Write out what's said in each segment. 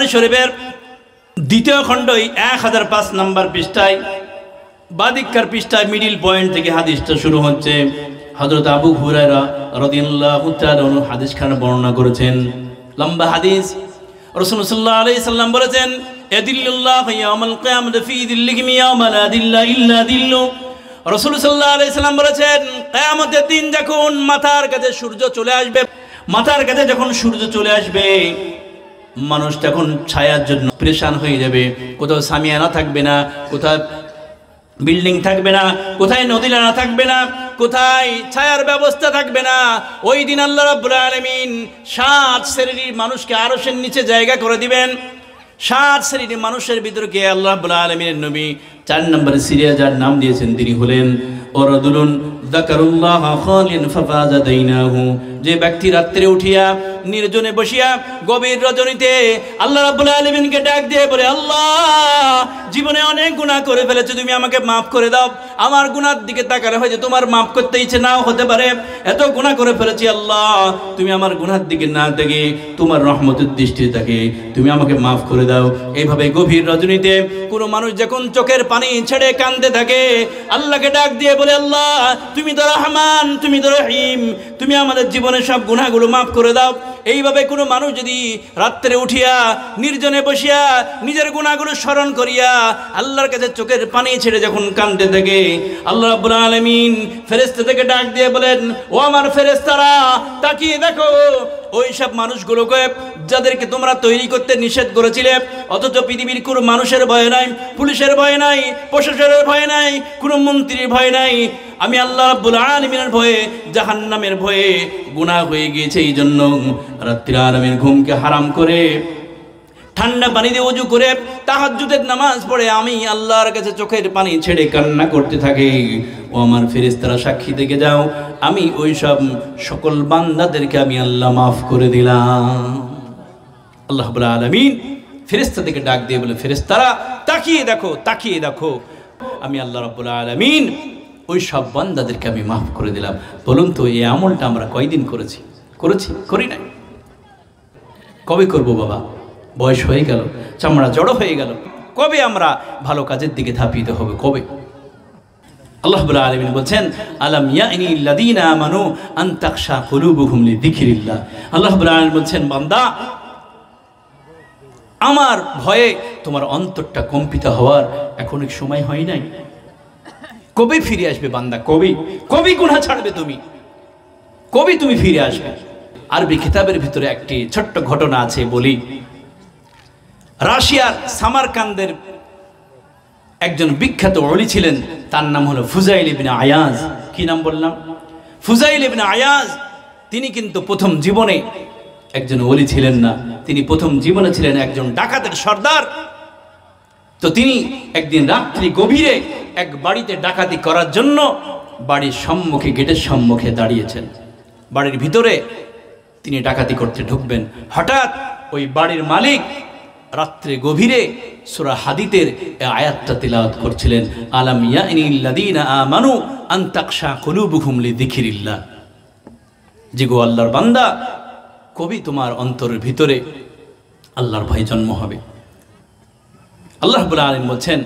বুখারী শরীফের দ্বিতীয় খণ্ডই 1005 নম্বর পৃষ্ঠায় বাদিককার পৃষ্ঠায় মিডিল পয়েন্ট থেকে হাদিসটা শুরু হচ্ছে। হযরত আবু হুরায়রা রাদিয়াল্লাহু তাআলা হাদিস খানা বর্ণনা করেছেন, লম্বা হাদিস। রাসূলুল্লাহ সাল্লাল্লাহু আলাইহি সাল্লাম বলেছেন, ইয়াদিল্লুল্লাহু ইয়াওমাল কিয়ামাতি ফি দিল্লিহি ইয়াওমা লা দিল্লা ইল্লা দিল্লু। রাসূলুল্লাহ সাল্লাল্লাহু আলাইহি সাল্লাম বলেছেন, কিয়ামতের দিন যখন মাথার কাছে সূর্য চলে আসবে, মাথার কাছে যখন সূর্য চলে আসবে, মানুষ তখন ছায়ার জন্য পরেশান হয়ে যাবে। কোথাও সামিয়ানা থাকবে না, কোথাও বিল্ডিং থাকবে না, কোথায় নদী নালা থাকবে না, কোথায় ছায়ার ব্যবস্থা থাকবে না। ওই দিন আল্লাহ রাব্বুল আলামিন 7 শ্রেণীর মানুষকে আরশের নিচে জায়গা করে দিবেন। 7 শ্রেণীর মানুষের ভিতরকে আল্লাহ রাব্বুল আলামিনের নবী 4 নম্বরে সিরিয়া যার নাম দিয়েছেন তিনি হলেন ওরাদুলুন যাকারুল্লাহ খালিন ফাফাজা দাইনাহু। যে ব্যক্তি রাত্রে উঠিয়া নির্জনে বসিয়া গভীর রজনীতে আল্লাহ রাব্বুল আলামিনকে ডাক দিয়ে বলে, আল্লাহ জীবনে অনেক গুনাহ করে ফেলেছি, তুমি আমাকে মাফ করে দাও। আমার গুনার দিকে তাকালে হয়তো তোমার মাফ করতে ইচ্ছে নাও হতে পারে, এত গুনাহ করে ফেলেছি আল্লাহ, তুমি আমার গুনার দিকে না দেখে তোমার রহমতের দৃষ্টি থাকে তুমি আমাকে মাফ করে দাও। এইভাবে গভীর রজনীতে কোনো মানুষ যখন চোখের পানি ছেড়ে কাঁদতে থাকে, আল্লাহকে ডাক দিয়ে বলে, আল্লাহ তুমি তো রহমান, তুমি তো রহিম, তুমি আমাদের জীবনের সব গুনাহগুলো মাফ করে দাও। এইভাবে কোনো মানুষ যদি রাত্রে উঠিয়া নির্জনে বসিয়া নিজের গুনাহগুলো স্মরণ করিয়া আল্লাহর কাছে চোখের পানি ছেড়ে যখন কাঁদতে থাকে, আল্লাহ রাব্বুল আলামিন ফেরেশতা থেকে ডাক দিয়ে বলেন, ও আমার ফেরেশতারা তাকিয়ে দেখো ওই সব মানুষগুলোকে যাদেরকে তোমরা তৈরি করতে নিষেধ করেছিলে, অথচ পৃথিবীর কোনো মানুষের ভয় নাই, পুলিশের ভয় নাই, প্রশাসনের ভয় নাই, কোনো মন্ত্রীর ভয় নাই, আমি আল্লাহ রাব্বুল আলামিনের ভয়ে, জাহান্নামের ভয়ে গুনাহ হয়ে গিয়েছে। এই জন্য রাত্রির আরামের ঘুমকে হারাম করে ঠান্ডা পানি দিয়ে ওযু করে তাহাজ্জুদের নামাজ পড়ে আমি আল্লাহর কাছে চোখের পানি ছেড়ে কান্না করতে থাকি। ও আমার ফেরেশতারা সাক্ষী থেকে যাও, আমি ওই সব সকল বান্দাদেরকে আমি আল্লাহ মাফ করে দিলাম। আল্লাহ রাব্বুল আলামিন ফেরেশতা থেকে ডাক দিয়ে বলে, ফেরেশতারা তাকিয়ে দেখো, তাকিয়ে দেখো, আমি আল্লাহ রাব্বুল আলামিন ওই সব বান্দাদেরকে আমি মাফ করে দিলাম। বলুন তো এই আমলটা আমরা কয়দিন করেছি? করি নাই। কবে করব বাবা? বয়স হয়ে গেল, চামড়া জড়ো হয়ে গেল, কবে আমরা ভালো কাজের দিকে ধাপিতে হবে? কবে? আল্লাহ রাব্বুল আলামিন বলছেন, আলাম ইয়ানি আল্লাযীনা আমানু আন তাখশা কুলুবুহুম লিযিকরিল্লাহ। আল্লাহ রাব্বুল আলামিন বলছেন, বান্দা আমার ভয়ে তোমার অন্তরটা কম্পিত হওয়ার এখনো সময় হয় নাই? কবে ফিরে আসবে বান্দা? কবে গুনাহ ছাড়বে তুমি? কবে তুমি ফিরে আসবে? আরবি কিতাবের ভিতরে একটি ছোট্ট ঘটনা আছে বলি। রাশিয়ার সামারকান্দের একজন বিখ্যাত ওলি ছিলেন, তার নাম হলো ফুজাইল ইবনে আয়াজ। কি নাম বললাম? ফুজাইল ইবনে আয়াজ। তিনি কিন্তু প্রথম জীবনে একজন ওলি ছিলেন না, তিনি প্রথম জীবনে ছিলেন একজন ডাকাতের সর্দার। তো তিনি একদিন রাত্রি গভীরে এক বাড়িতে ডাকাতি করার জন্য বাড়ির সম্মুখে, গেটের সম্মুখে দাঁড়িয়েছেন। বাড়ির ভিতরে তিনি ডাকাতি করতে ঢুকবেন, হঠাৎ ওই বাড়ির মালিক রাত্রে গভীরে সূরা হাদীদের এই আয়াতটা তিলাওয়াত করছিলেন, আলাম ইয়ানি আল্লাযীনা আমানু আন তাখশা কুলুবুহুম লিযিকরিল্লাহ। যে গো আল্লাহর বান্দা, কবি তোমার অন্তরের ভিতরে আল্লাহর ভয় জন্ম হবে? আল্লাহ রাব্বুল আলামিন বলছেন,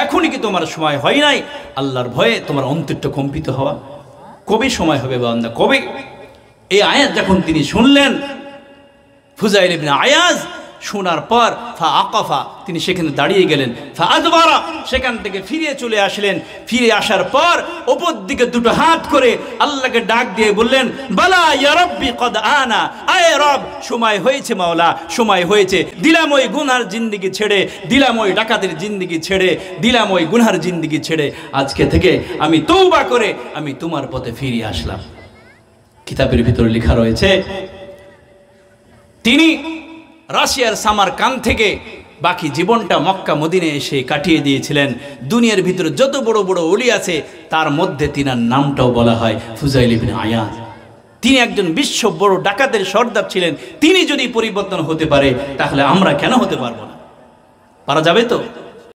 এখনই কি তোমার সময় হয় নাই আল্লাহর ভয়ে তোমার অন্তরটা কম্পিত হওয়া? কবে সময় হবে বান্দা? কবে? এই আয়াত যখন তিনি শুনলেন, ফুজাইল ইবনে আয়াজ শোনার পর ফা আকাফা, তিনি সেখানে দাঁড়িয়ে গেলেন, ফা আদবারা, সেখান থেকে ফিরে চলে আসলেন। ফিরে আসার পর উপর দিকে দুটো হাত করে আল্লাহকে ডাক দিয়ে বললেন, বালা ইয়া রাব্বি কদ আনা, আয় রব সময় হয়েছে মাওলা, সময় হয়েছে। দিলাম ওই গুনহার জিন্দেগি ছেড়ে, দিলাম ওই ডাকাতের জিন্দেগি ছেড়ে, দিলাম ওই গুনহার জিন্দেগি ছেড়ে, আজকে থেকে আমি তওবা করে আমি তোমার পথে ফিরে আসলাম। কিতাবের ভিতরে লেখা রয়েছে, তিনি রাশিয়ার সামারকান্দ থেকে বাকি জীবনটা মক্কা মদিনে এসে কাটিয়ে দিয়েছিলেন। দুনিয়ার ভিতরে যত বড় বড় ওলি আছে তার মধ্যে তিনার নামটাও বলা হয় ফুজাইল ইবনে আয়াজ। তিনি একজন বিশ্ব বড় ডাকাতের সর্দার ছিলেন। তিনি যদি পরিবর্তন হতে পারে তাহলে আমরা কেন হতে পারবো না? পারা যাবে তো?